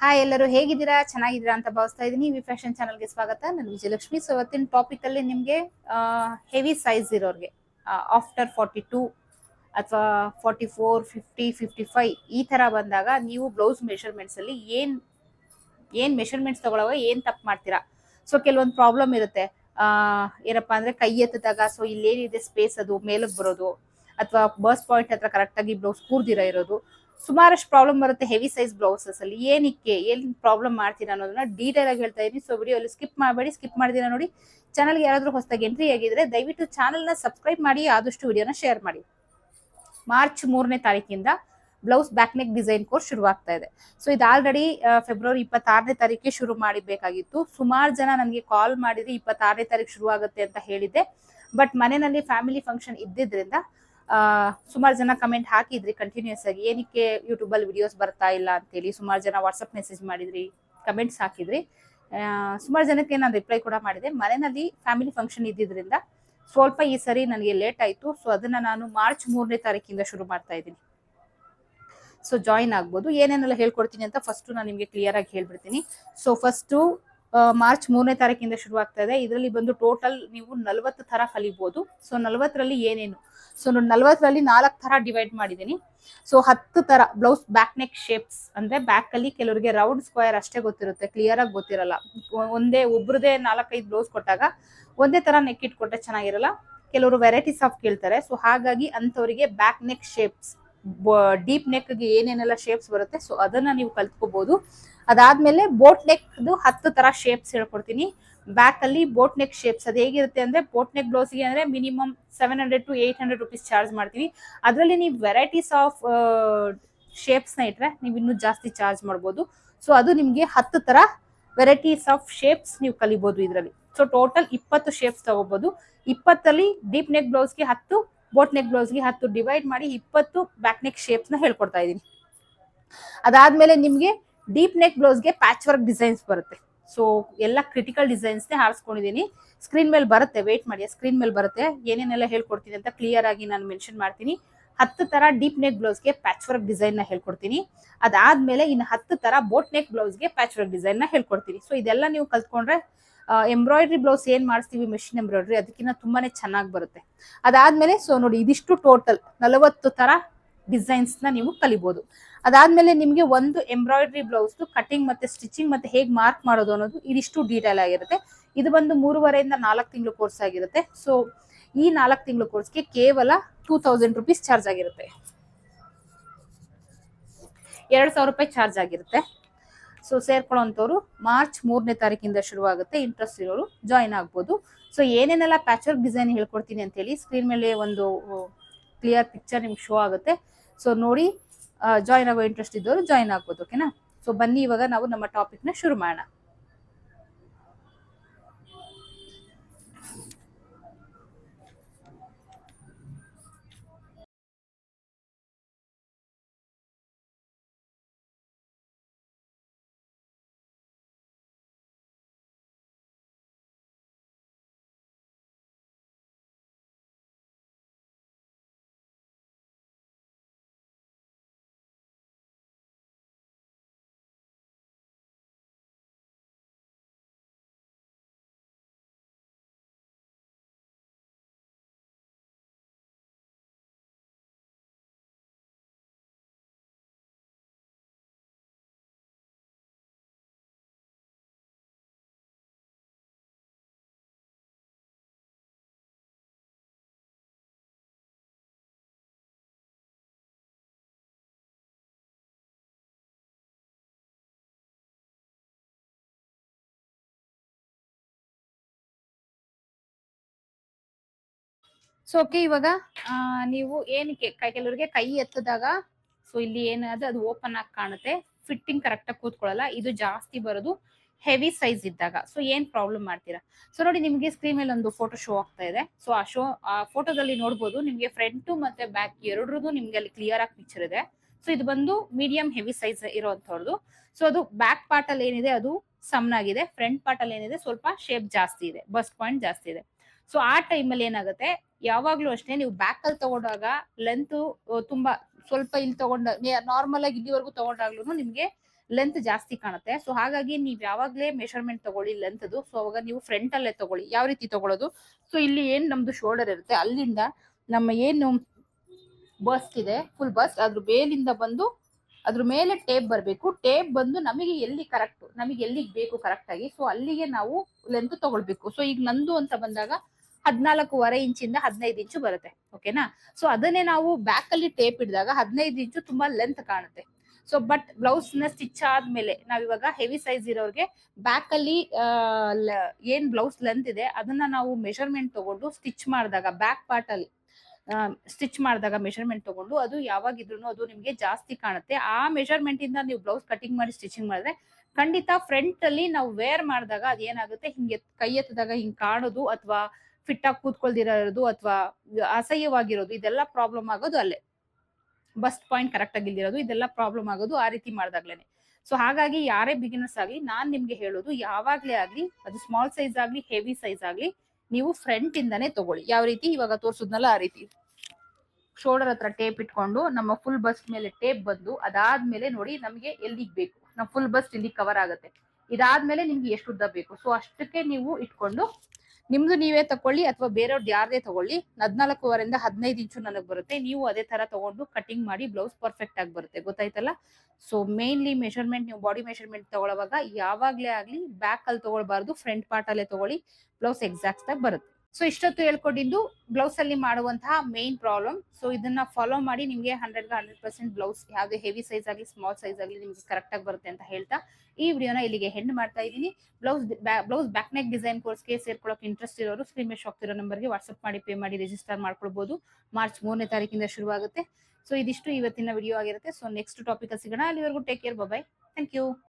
Hi, ಎಲ್ಲರೂ ಹೇಗಿದ್ದೀರಾ? ಚೆನ್ನಾಗಿದ್ದೀರಾ ಅಂತ ಭಾವಿಸ್ತಾ ಇದ್ದೀನಿ. ವಿ ಫ್ಯಾಷನ್ ಚಾನಲ್ಗೆ ಸ್ವಾಗತ. ನಾನು ವಿಜಯಲಕ್ಷ್ಮಿ. ಸೊ ಇವತ್ತಿನ ಟಾಪಿಕ್ ಅಲ್ಲಿ ನಿಮಗೆ ಹೆವಿ ಸೈಜ್ ಇರೋರಿಗೆ ಆಫ್ಟರ್ 42 ಅಥವಾ 44, 50, 55 ಈ ತರ ಬಂದಾಗ ನೀವು ಬ್ಲೌಸ್ ಮೆಷರ್ಮೆಂಟ್ಸ್ ಅಲ್ಲಿ ಏನ್ ಮೆಷರ್ಮೆಂಟ್ಸ್ ತಗೊಳ್ಳೋವಾಗ ಏನ್ ತಪ್ಪು ಮಾಡ್ತೀರಾ? ಸೊ ಕೆಲವೊಂದು ಪ್ರಾಬ್ಲಮ್ ಇರುತ್ತೆ. ಏನಪ್ಪಾ ಅಂದ್ರೆ ಕೈ ಎತ್ತಿದಾಗ ಸೊ ಇಲ್ಲೇನಿದೆ ಸ್ಪೇಸ್ ಅದು ಮೇಲಕ್ಕೆ ಬರೋದು, ಅಥವಾ ಬರ್ಸ್ ಪಾಯಿಂಟ್ ಹತ್ರ ಕರೆಕ್ಟ್ ಆಗಿ ಬ್ಲೌಸ್ ಕೂರ್ದಿರ ಇರೋದು, ಸುಮಾರಷ್ಟು ಪ್ರಾಬ್ಲಮ್ ಬರುತ್ತೆ ಹೆವಿ ಸೈಜ್ ಬ್ಲೌಸಸ್ ಅಲ್ಲಿ. ಏನ್ ಪ್ರಾಬ್ಲಮ್ ಮಾಡ್ತೀರಾ ಅನ್ನೋದನ್ನ ಡೀಟೇಲ್ ಆಗಿ ಹೇಳ್ತಾ ಇದೀನಿ. ಸೊ ವಿಡಿಯೋಲಿ ಸ್ಕಿಪ್ ಮಾಡಬೇಡಿ. ಸ್ಕಿಪ್ ಮಾಡಿದೀರಾ ನೋಡಿ. ಚಾನಲ್ಗೆ ಯಾರಾದ್ರೂ ಹೊಸದಾಗಿ ಎಂಟ್ರಿ ಆಗಿದ್ರೆ ದಯವಿಟ್ಟು ಚಾನಲ್ನ ಸಬ್ಸ್ಕ್ರೈಬ್ ಮಾಡಿ, ಆದಷ್ಟು ವಿಡಿಯೋನ ಶೇರ್ ಮಾಡಿ. ಮಾರ್ಚ್ 3ನೇ ತಾರೀಕಿಂದ blouse back neck design course ಶುರುವಾಗ್ತಾ ಇದೆ. ಸೊ ಇದು ಆಲ್ರೆಡಿ ಫೆಬ್ರವರಿ 26ನೇ ತಾರೀಕಿಗೆ ಶುರು ಮಾಡಬೇಕಾಗಿತ್ತು. ಸುಮಾರು ಜನ ನನಗೆ ಕಾಲ್ ಮಾಡಿದ್ರೆ 26ನೇ ತಾರೀಕು ಶುರು ಆಗುತ್ತೆ ಅಂತ ಹೇಳಿದ್ದೆ. ಬಟ್ ಮನೆಯಲ್ಲಿ ಫ್ಯಾಮಿಲಿ ಫಂಕ್ಷನ್ ಇದ್ದಿದ್ರಿಂದ ಸುಮಾರು ಜನ ಕಮೆಂಟ್ ಹಾಕಿದ್ರಿ ಕಂಟಿನ್ಯೂಸ್ ಆಗಿ, ಏನಕ್ಕೆ ಯೂಟ್ಯೂಬ್ ಅಲ್ಲಿ ವಿಡಿಯೋಸ್ ಬರ್ತಾ ಇಲ್ಲ ಅಂತೇಳಿ. ಸುಮಾರು ಜನ ವಾಟ್ಸಪ್ ಮೆಸೇಜ್ ಮಾಡಿದ್ರಿ, ಕಮೆಂಟ್ಸ್ ಹಾಕಿದ್ರಿ. ಸುಮಾರು ಜನಕ್ಕೆ ನಾನು ರಿಪ್ಲೈ ಕೂಡ ಮಾಡಿದೆ. ಮನೆಯಲ್ಲಿ ಫ್ಯಾಮಿಲಿ ಫಂಕ್ಷನ್ ಇದ್ದಿದ್ರಿಂದ ಸ್ವಲ್ಪ ಈ ಸರಿ ನನಗೆ ಲೇಟ್ ಆಯ್ತು. ಸೊ ಅದನ್ನ ನಾನು ಮಾರ್ಚ್ 3ನೇ ತಾರೀಕಿಂದ ಶುರು ಮಾಡ್ತಾ ಇದ್ದೀನಿ. ಸೊ ಜಾಯಿನ್ ಆಗ್ಬೋದು. ಏನೇನೆಲ್ಲ ಹೇಳ್ಕೊಡ್ತೀನಿ ಅಂತ ಫಸ್ಟ್ ನಾನು ನಿಮಗೆ ಕ್ಲಿಯರ್ ಆಗಿ ಹೇಳ್ಬಿಡ್ತೀನಿ. ಸೊ ಫಸ್ಟ್ ಮಾರ್ಚ್ 3ನೇ ತಾರೀಕಿಂದ ಶುರು ಆಗ್ತಾ ಇದೆ. ಇದರಲ್ಲಿ ಬಂದು ಟೋಟಲ್ ನೀವು 40 ತರ ಕಲಿಬಹುದು. ಸೊ 40ರಲ್ಲಿ ಏನೇನು, ಸೊ 40ರಲ್ಲಿ 4 ತರ ಡಿವೈಡ್ ಮಾಡಿದ್ದೀನಿ. ಸೊ 10 ತರ ಬ್ಲೌಸ್ ಬ್ಯಾಕ್ ನೆಕ್ ಶೇಪ್ಸ್, ಅಂದ್ರೆ ಬ್ಯಾಕ್ ಅಲ್ಲಿ ಕೆಲವರಿಗೆ ರೌಂಡ್ ಸ್ಕ್ವೇರ್ ಅಷ್ಟೇ ಗೊತ್ತಿರುತ್ತೆ, ಕ್ಲಿಯರ್ ಆಗಿ ಗೊತ್ತಿರಲ್ಲ. ಒಬ್ರದೇ 4-5 ಬ್ಲೌಸ್ ಕೊಟ್ಟಾಗ ಒಂದೇ ತರ ನೆಕ್ ಇಟ್ಕೊಟ್ರೆ ಚೆನ್ನಾಗಿರಲ್ಲ. ಕೆಲವರು ವೆರೈಟೀಸ್ ಆಫ್ ಕೇಳ್ತಾರೆ. ಸೊ ಹಾಗಾಗಿ ಅಂತವರಿಗೆ back neck shapes, deep neck ಗೆ ಏನೇನೆಲ್ಲ ಶೇಪ್ಸ್ ಬರುತ್ತೆ ಸೊ ಅದನ್ನ ನೀವು ಕಲ್ತ್ಕೋಬಹುದು. ಅದಾದ್ಮೇಲೆ ಬೋಟ್ ನೆಕ್ 10 ತರ ಶೇಪ್ಸ್ ಹೇಳ್ಕೊಡ್ತೀನಿ. ಬ್ಯಾಕ್ ಅಲ್ಲಿ ಬೋಟ್ ನೆಕ್ ಶೇಪ್ಸ್ ಅದು ಹೇಗಿರುತ್ತೆ ಅಂದ್ರೆ, ಬೋಟ್ ನೆಕ್ ಬ್ಲೌಸ್ಗೆ ಅಂದ್ರೆ ಮಿನಿಮಮ್ 700 to 800 ರುಪೀಸ್ ಚಾರ್ಜ್ ಮಾಡ್ತೀವಿ. ಅದರಲ್ಲಿ ನೀವು ವೆರೈಟೀಸ್ ಆಫ್ ಶೇಪ್ಸ್ ನ ಇಟ್ರೆ ನೀವು ಇನ್ನೂ ಜಾಸ್ತಿ ಚಾರ್ಜ್ ಮಾಡ್ಬೋದು. ಸೊ ಅದು ನಿಮ್ಗೆ 10 ತರ ವೆರೈಟೀಸ್ ಆಫ್ ಶೇಪ್ಸ್ ನೀವು ಕಲಿಬಹುದು ಇದರಲ್ಲಿ. ಸೊ ಟೋಟಲ್ 20 ಶೇಪ್ಸ್ ತಗೋಬಹುದು. 20ಅಲ್ಲಿ ಡೀಪ್ ನೆಕ್ ಬ್ಲೌಸ್ಗೆ 10, ಬೋಟ್ ನೆಕ್ ಬ್ಲೌಸ್ಗೆ 10 ಡಿವೈಡ್ ಮಾಡಿ 20 ಬ್ಯಾಕ್ ನೆಕ್ ಶೇಪ್ಸ್ ನ ಹೇಳ್ಕೊಡ್ತಾ ಇದೀನಿ. ಅದಾದ್ಮೇಲೆ ನಿಮ್ಗೆ ಡೀಪ್ ನೆಕ್ ಬ್ಲೌಸ್ಗೆ ಪ್ಯಾಚ್ ವರ್ಕ್ ಡಿಸೈನ್ಸ್ ಬರುತ್ತೆ. ಸೊ ಎಲ್ಲ ಕ್ರಿಟಿಕಲ್ ಡಿಸೈನ್ಸ್ ಹಾರಿಸ್ಕೊಂಡಿದ್ದೀನಿ. ಸ್ಕ್ರೀನ್ ಮೇಲೆ ಬರುತ್ತೆ, ವೇಟ್ ಮಾಡಿ, ಸ್ಕ್ರೀನ್ ಮೇಲೆ ಬರುತ್ತೆ. ಏನೇನೆಲ್ಲ ಹೇಳ್ಕೊಡ್ತೀನಿ ಅಂತ ಕ್ಲಿಯರ್ ಆಗಿ ನಾನು ಮೆನ್ಷನ್ ಮಾಡ್ತೀನಿ. 10 ತರ ಡೀಪ್ ನೆಕ್ ಬ್ಲೌಸ್ಗೆ ಪ್ಯಾಚ್ ವರ್ಕ್ ಡಿಸೈನ್ ನ ಹೇಳ್ಕೊಡ್ತೀನಿ. ಅದಾದ್ಮೇಲೆ ಇನ್ನು 10 ತರ ಬೋಟ್ ನೆಕ್ ಬ್ಲೌಸ್ಗೆ ಪ್ಯಾಚ್ ವರ್ಕ್ ಡಿಸೈನ್ ನ ಹೇಳ್ಕೊಡ್ತೀನಿ. ಸೊ ಇದೆಲ್ಲ ನೀವು ಕಲ್ತ್ಕೊಂಡ್ರೆ ಎಂಬ್ರಾಯ್ಡ್ರಿ ಬ್ಲೌಸ್ ಏನ್ ಮಾಡಿಸ್ತೀವಿ ಮೆಷಿನ್ ಎಂಬ್ರಾಯ್ಡ್ರಿ, ಅದಕ್ಕಿಂತ ತುಂಬಾನೇ ಚೆನ್ನಾಗಿ ಬರುತ್ತೆ. ಅದಾದ್ಮೇಲೆ ಸೊ ನೋಡಿ, ಇದಿಷ್ಟು ಟೋಟಲ್ 40 ತರ ಡಿಸೈನ್ಸ್ ನ ನೀವು ಕಲಿಬಹುದು. ಅದಾದ್ಮೇಲೆ ನಿಮ್ಗೆ ಒಂದು ಎಂಬ್ರಾಯ್ಡ್ರಿ ಬ್ಲೌಸ್ ಕಟಿಂಗ್ ಮತ್ತೆ ಸ್ಟಿಚಿಂಗ್ ಮತ್ತೆ ಹೇಗೆ ಮಾರ್ಕ್ ಮಾಡೋದು ಅನ್ನೋದು ಇದಿಷ್ಟು ಡೀಟೇಲ್ ಆಗಿರುತ್ತೆ. ಇದು ಬಂದು 3.5 ಇಂದ 4 ತಿಂಗಳು ಕೋರ್ಸ್ ಆಗಿರುತ್ತೆ. ಸೊ ಈ 4 ತಿಂಗಳು ಕೋರ್ಸ್ಗೆ ಕೇವಲ 2000 ರುಪೀಸ್ ಚಾರ್ಜ್ ಆಗಿರುತ್ತೆ, 2000 ರೂಪಾಯಿ ಚಾರ್ಜ್ ಆಗಿರುತ್ತೆ. ಸೊ ಸೇರ್ಕೊಳ್ಳೋಂಥವ್ರು ಮಾರ್ಚ್ 3ನೇ ತಾರೀಕಿಂದ ಶುರುವಾಗುತ್ತೆ. ಇಂಟ್ರೆಸ್ಟ್ ಇರೋರು ಜಾಯಿನ್ ಆಗ್ಬೋದು. ಸೊ ಏನೇನೆಲ್ಲ ಪ್ಯಾಚ್ ವರ್ಕ್ ಡಿಸೈನ್ ಹೇಳ್ಕೊಡ್ತೀನಿ ಅಂತ ಹೇಳಿ ಸ್ಕ್ರೀನ್ ಮೇಲೆ ಒಂದು ಕ್ಲಿಯರ್ ಪಿಕ್ಚರ್ ನಿಮ್ಗೆ ಶೋ ಆಗುತ್ತೆ. ಸೊ ನೋಡಿ, ಜಾಯಿನ್ ಆಗೋ ಇಂಟ್ರೆಸ್ಟ್ ಇದ್ದವರು ಜಾಯಿನ್ ಆಗ್ಬೋದು. ಓಕೆನಾ? ಸೊ ಬನ್ನಿ ಇವಾಗ ನಾವು ನಮ್ಮ ಟಾಪಿಕ್ ನ ಶುರು ಮಾಡೋಣ. ಸೊ ಓಕೆ, ಇವಾಗ ನೀವು ಏನಕ್ಕೆ ಕೆಲವರಿಗೆ ಕೈ ಎತ್ತದಾಗ ಸೊ ಇಲ್ಲಿ ಏನಾದ್ರೆ ಅದು ಓಪನ್ ಆಗಿ ಕಾಣುತ್ತೆ, ಫಿಟ್ಟಿಂಗ್ ಕರೆಕ್ಟ್ ಆಗಿ ಕೂತ್ಕೊಳ್ಳಲ್ಲ. ಇದು ಜಾಸ್ತಿ ಬರೋದು ಹೆವಿ ಸೈಜ್ ಇದ್ದಾಗ. ಸೊ ಏನ್ ಪ್ರಾಬ್ಲಮ್ ಮಾಡ್ತೀರಾ? ಸೊ ನೋಡಿ, ನಿಮ್ಗೆ ಸ್ಕ್ರೀನ್ ಮೇಲೆ ಒಂದು ಫೋಟೋ ಶೋ ಆಗ್ತಾ ಇದೆ. ಸೊ ಆ ಫೋಟೋದಲ್ಲಿ ನೋಡ್ಬೋದು ನಿಮ್ಗೆ ಫ್ರಂಟ್ ಮತ್ತೆ ಬ್ಯಾಕ್ ಎರಡರದು ನಿಮ್ಗೆ ಅಲ್ಲಿ ಕ್ಲಿಯರ್ ಆಗಿ ಪಿಕ್ಚರ್ ಇದೆ. ಸೊ ಇದು ಬಂದು ಮೀಡಿಯಂ ಹೆವಿ ಸೈಜ್ ಇರೋಂಥವ್ರದ್ದು. ಸೊ ಅದು ಬ್ಯಾಕ್ ಪಾರ್ಟ್ ಅಲ್ಲಿ ಏನಿದೆ ಅದು ಸಣ್ಣಾಗಿದೆ, ಫ್ರಂಟ್ ಪಾರ್ಟ್ ಅಲ್ಲಿ ಏನಿದೆ ಸ್ವಲ್ಪ ಶೇಪ್ ಜಾಸ್ತಿ ಇದೆ, ಬಸ್ಟ್ ಪಾಯಿಂಟ್ ಜಾಸ್ತಿ ಇದೆ. ಸೊ ಆ ಟೈಮಲ್ಲಿ ಏನಾಗುತ್ತೆ, ಯಾವಾಗ್ಲೂ ಅಷ್ಟೇ ನೀವು ಬ್ಯಾಕ್ ಅಲ್ಲಿ ತಗೊಂಡಾಗ ಲೆಂತ್ ತುಂಬಾ ಸ್ವಲ್ಪ ಇಲ್ಲಿ ತಗೊಂಡ ನಾರ್ಮಲ್ ಆಗಿ ಇಲ್ಲಿವರೆಗೂ ತಗೊಂಡಾಗ್ಲೂ ನಿಮ್ಗೆ ಲೆಂತ್ ಜಾಸ್ತಿ ಕಾಣುತ್ತೆ. ಸೊ ಹಾಗಾಗಿ ನೀವ್ ಯಾವಾಗ್ಲೇ ಮೆಷರ್ಮೆಂಟ್ ತಗೊಳ್ಳಿ ಲೆಂತ್ದು. ಸೊ ಅವಾಗ ನೀವು ಫ್ರಂಟ್ ಅಲ್ಲೇ ತಗೊಳ್ಳಿ. ಯಾವ ರೀತಿ ತಗೊಳ್ಳೋದು, ಸೊ ಇಲ್ಲಿ ಏನ್ ನಮ್ದು ಶೋಲ್ಡರ್ ಇರುತ್ತೆ ಅಲ್ಲಿಂದ ನಮ್ಮ ಏನು ಬಸ್ಟ್ ಇದೆ ಫುಲ್ ಬಸ್ಟ್ ಅದ್ರ ಮೇಲಿಂದ ಬಂದು ಅದ್ರ ಮೇಲೆ ಟೇಪ್ ಬರಬೇಕು. ಟೇಪ್ ಬಂದು ನಮಗೆ ಎಲ್ಲಿ ಕರೆಕ್ಟ್, ನಮಗೆ ಎಲ್ಲಿಗೆ ಬೇಕು ಕರೆಕ್ಟ್ ಆಗಿ, ಸೊ ಅಲ್ಲಿಗೆ ನಾವು ಲೆಂತ್ ತಗೊಳ್ಬೇಕು. ಸೊ ಈಗ ನಂದು ಅಂತ ಬಂದಾಗ 14.5 ಇಂಚಿಂದ 15 ಇಂಚು ಬರುತ್ತೆ. ಓಕೆನಾ. ಸೊ ಅದನ್ನೇ ನಾವು ಬ್ಯಾಕ್ ಅಲ್ಲಿ ಟೇಪ್ ಹಿಡಿದಾಗ 15 ಇಂಚು ತುಂಬಾ ಲೆಂತ್ ಕಾಣುತ್ತೆ. ಸೊ ಬಟ್ ಬ್ಲೌಸ್ ನ ಸ್ಟಿಚ್ ಆದ್ಮೇಲೆ ನಾವಿವಾಗ ಹೆವಿ ಸೈಜ್ ಇರೋರ್ಗೆ ಬ್ಯಾಕ್ ಅಲ್ಲಿ ಏನ್ ಬ್ಲೌಸ್ ಲೆಂತ್ ಇದೆ ಅದನ್ನ ನಾವು ಮೆಷರ್ಮೆಂಟ್ ತಗೊಂಡು ಸ್ಟಿಚ್ ಮಾಡಿದಾಗ ಬ್ಯಾಕ್ ಪಾರ್ಟ್ ಅಲ್ಲಿ ಸ್ಟಿಚ್ ಮಾಡಿದಾಗ ಮೆಷರ್ಮೆಂಟ್ ತಗೊಂಡು ಅದು ಯಾವಾಗಿದ್ರು ಅದು ನಿಮ್ಗೆ ಜಾಸ್ತಿ ಕಾಣುತ್ತೆ. ಆ ಮೆಷರ್ಮೆಂಟ್ ಇಂದ ನೀವು ಬ್ಲೌಸ್ ಕಟಿಂಗ್ ಮಾಡಿ ಸ್ಟಿಚಿಂಗ್ ಮಾಡಿದ್ರೆ ಖಂಡಿತ ಫ್ರಂಟ್ ಅಲ್ಲಿ ನಾವು ವೇರ್ ಮಾಡಿದಾಗ ಅದೇನಾಗುತ್ತೆ, ಹಿಂಗೆ ಕೈ ಎತ್ತದಾಗ ಹಿಂಗ್ ಕಾಣೋದು ಅಥವಾ ಫಿಟ್ ಆಗಿ ಕೂತ್ಕೊಳ್ದಿರೋದು ಅಥವಾ ಅಸಹ್ಯವಾಗಿರೋದು ಇದೆಲ್ಲ ಪ್ರಾಬ್ಲಮ್ ಆಗೋದು ಅಲ್ಲೇ. ಬಸ್ಟ್ ಪಾಯಿಂಟ್ ಕರೆಕ್ಟ್ ಆಗಿ ಇಲ್ದಿರೋದು ಇದೆಲ್ಲ ಪ್ರಾಬ್ಲಮ್ ಆಗೋದು ಆ ರೀತಿ ಮಾಡಿದಾಗ್ಲೇನೆ. ಸೊ ಹಾಗಾಗಿ ಯಾರೇ ಬಿಗಿನರ್ಸ್ ಆಗ್ಲಿ ನಾನ್ ನಿಮ್ಗೆ ಹೇಳೋದು, ಯಾವಾಗ್ಲೇ ಆಗ್ಲಿ ಅದು ಸ್ಮಾಲ್ ಸೈಜ್ ಆಗ್ಲಿ ಹೆವಿ ಸೈಜ್ ಆಗ್ಲಿ ನೀವು ಫ್ರಂಟ್ ಇಂದಾನೆ ತಗೊಳ್ಳಿ. ಯಾವ ರೀತಿ ಇವಾಗ ತೋರ್ಸುದ್ನಲ್ಲ ಆ ರೀತಿ ಶೋಲ್ಡರ್ ಹತ್ರ ಟೇಪ್ ಇಟ್ಕೊಂಡು ನಮ್ಮ ಫುಲ್ ಬಸ್ಟ್ ಮೇಲೆ ಟೇಪ್ ಬಂದು ಅದಾದ್ಮೇಲೆ ನೋಡಿ ನಮ್ಗೆ ಎಲ್ಲಿಗ್ ಬೇಕು, ನಮ್ ಫುಲ್ ಬಸ್ಟ್ ಇಲ್ಲಿ ಕವರ್ ಆಗುತ್ತೆ. ಇದಾದ್ಮೇಲೆ ನಿಮ್ಗೆ ಎಷ್ಟು ಉದ್ದ ಬೇಕು ಸೊ ಅಷ್ಟಕ್ಕೆ ನೀವು ಇಟ್ಕೊಂಡು ನಿಮ್ದು ನೀವೇ ತಕೊಳ್ಳಿ ಅಥವಾ ಬೇರೆಯವ್ರದ್ದು ಯಾರದೇ ತಗೊಳ್ಳಿ. 14.5 15 ಇಂಚು ನನಗ್ ಬರುತ್ತೆ. ನೀವು ಅದೇ ತರ ತಗೊಂಡು ಕಟಿಂಗ್ ಮಾಡಿ ಬ್ಲೌಸ್ ಪರ್ಫೆಕ್ಟ್ ಆಗಿ ಬರುತ್ತೆ. ಗೊತ್ತಾಯ್ತಲ್ಲ. ಸೊ ಮೇನ್ಲಿ ಮೆಷರ್ಮೆಂಟ್ ನೀವು ಬಾಡಿ ಮೆಷರ್ಮೆಂಟ್ ತಗೊಳ್ಳುವಾಗ ಯಾವಾಗ್ಲೇ ಆಗ್ಲಿ ಬ್ಯಾಕ್ ಅಲ್ಲಿ ತಗೊಳ್ಬಾರ್ದು, ಫ್ರಂಟ್ ಪಾರ್ಟ್ ಅಲ್ಲೇ ತಗೊಳ್ಳಿ, ಬ್ಲೌಸ್ ಎಕ್ಸಾಕ್ಟ್ ಆಗಿ ಬರುತ್ತೆ. ಸೊ ಇಷ್ಟೊತ್ತು ಹೇಳ್ಕೊಟ್ಟಿದ್ದು ಬ್ಲೌಸ್ ಅಲ್ಲಿ ಮಾಡುವಂತಹ ಮೇನ್ ಪ್ರಾಬ್ಲಮ್. ಸೊ ಇದನ್ನ ಫಾಲೋ ಮಾಡಿ ನಿಮ್ಗೆ 100% ಬ್ಲೌಸ್ ಯಾವ್ದೇ ಹೆವಿ ಸೈಜ್ ಆಗಲಿ ಸ್ಮಾಲ್ ಸೈಜ್ ಆಗಲಿ ನಿಮ್ಗೆ ಕರೆಕ್ಟ್ ಆಗಿ ಬರುತ್ತೆ ಅಂತ ಹೇಳ್ತಾ ಈ ವಿಡಿಯೋನ ಇಲ್ಲಿಗೆ ಹೆಂಡ್ ಮಾಡ್ತಾ ಇದ್ದೀನಿ. ಬ್ಲೌಸ್ ಬ್ಯಾಕ್ ನೆಕ್ ಡಿಸೈನ್ ಕೋರ್ಸ್ಗೆ ಸೇರ್ಕೊಳ್ಳೋಕೆ ಇಂಟ್ರೆಸ್ಟ್ ಇರೋರು ಸ್ಕ್ರೀನ್ ಮೇಲೆ ಹೋಗ್ತಿರೋ ನಂಬರ್ಗೆ ವಾಟ್ಸ್ಆಪ್ ಮಾಡಿ ಪೇ ಮಾಡಿ ರಿಜಿಸ್ಟರ್ ಮಾಡ್ಕೊಳ್ಬಹುದು. ಮಾರ್ಚ್ 3ನೇ ತಾರೀಕಿಂದ ಶುರುವಾಗುತ್ತೆ. ಸೊ ಇದಿಷ್ಟು ಇವತ್ತಿನ ವಿಡಿಯೋ ಆಗಿರುತ್ತೆ. ಸೊ ನೆಕ್ಸ್ಟ್ ಟಾಪಿಕ್ ಸಿಗೋಣ. ಅಲ್ಲಿವರೆಗೂ take care, bye. Thank you.